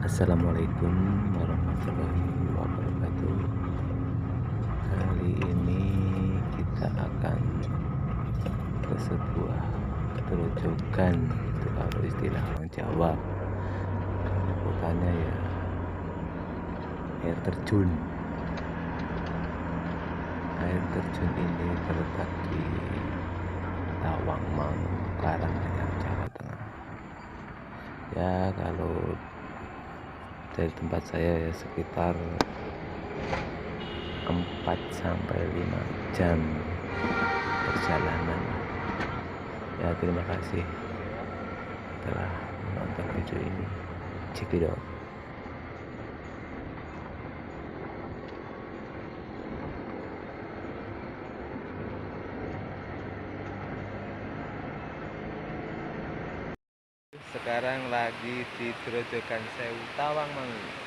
Assalamualaikum warahmatullahi wabarakatuh. Kali ini kita akan ke sebuah grojogan, itu kalau istilah orang Jawa. Bukannya ya air terjun. Air terjun ini terletak di Tawangmangu, Karanganyar, Jawa Tengah. Ya kalau dari tempat saya ya sekitar 4 sampai 5 jam perjalanan. Ya terima kasih telah menonton video ini. Check it out. Sekarang lagi di Grojogan Sewu, Tawangmangu.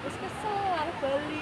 Wis kesel arep bali.